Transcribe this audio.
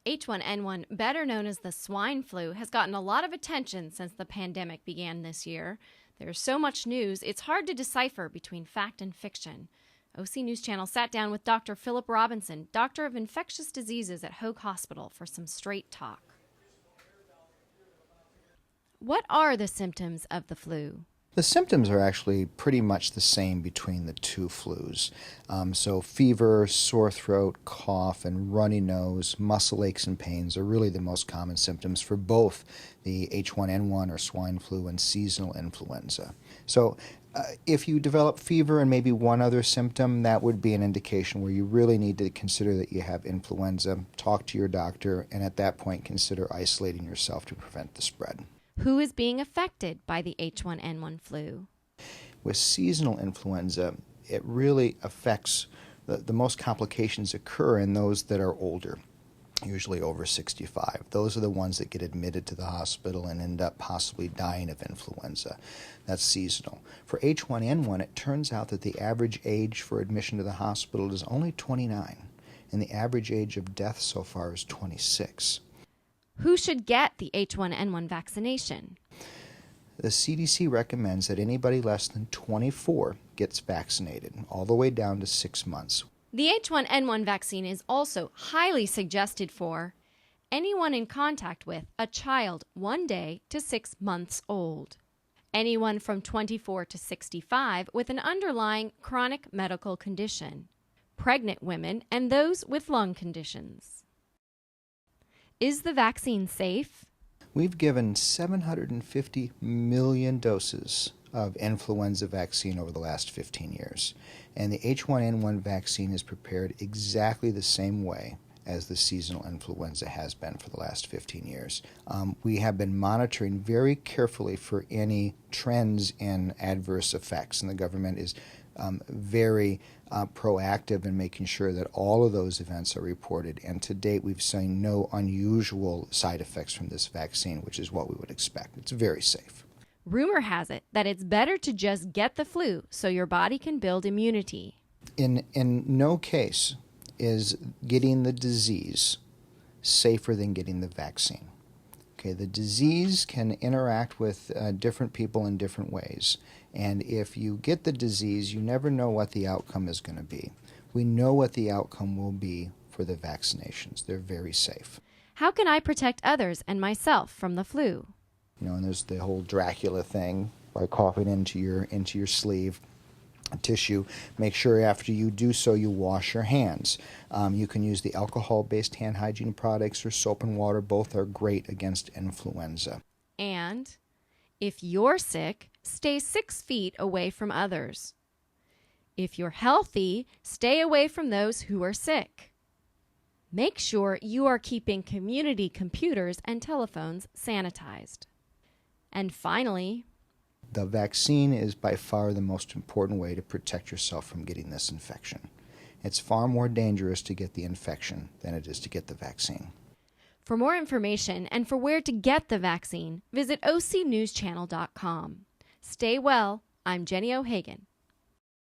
H1N1, better known as the swine flu, has gotten a lot of attention since the pandemic began this year. There's so much news, it's hard to decipher between fact and fiction. OCNewschannel sat down with Dr. Philip Robinson, Doctor of Infectious Diseases at Hoag Hospital, for some straight talk. What are the symptoms of the flu? The symptoms are actually pretty much the same between the two flus. So fever, sore throat, cough, and runny nose, muscle aches and pains are really the most common symptoms for both the H1N1 or swine flu and seasonal influenza. So if you develop fever and maybe one other symptom, that would be an indication where you really need to consider that you have influenza, talk to your doctor, and at that point consider isolating yourself to prevent the spread. Who is being affected by the H1N1 flu? With seasonal influenza, it really affects, the most complications occur in those that are older, usually over 65. Those are the ones that get admitted to the hospital and end up possibly dying of influenza. That's seasonal. For H1N1, it turns out that the average age for admission to the hospital is only 29, and the average age of death so far is 26. Who should get the H1N1 vaccination? The CDC recommends that anybody less than 24 gets vaccinated, all the way down to 6 months. The H1N1 vaccine is also highly suggested for anyone in contact with a child 1 day to 6 months old, anyone from 24 to 65 with an underlying chronic medical condition, pregnant women, and those with lung conditions. Is the vaccine safe? We've given 750 million doses of influenza vaccine over the last 15 years, and the H1N1 vaccine is prepared exactly the same way as the seasonal influenza has been for the last 15 years. We have been monitoring very carefully for any trends in adverse effects, and the government is very proactive in making sure that all of those events are reported. And to date, we've seen no unusual side effects from this vaccine, which is what we would expect. It's very safe. Rumor has it that it's better to just get the flu so your body can build immunity. In no case is getting the disease safer than getting the vaccine. Okay, the disease can interact with different people in different ways. And if you get the disease, you never know what the outcome is going to be. We know what the outcome will be for the vaccinations. They're very safe. How can I protect others and myself from the flu? And there's the whole Dracula thing by coughing into your sleeve tissue. Make sure after you do so you wash your hands. You can use the alcohol-based hand hygiene products or soap and water. Both are great against influenza. And if you're sick, stay 6 feet away from others. If you're healthy, stay away from those who are sick. Make sure you are keeping community computers and telephones sanitized. And finally, the vaccine is by far the most important way to protect yourself from getting this infection. It's far more dangerous to get the infection than it is to get the vaccine. For more information and for where to get the vaccine, visit OCNewschannel.com. Stay well. I'm Jenny O'Hagan.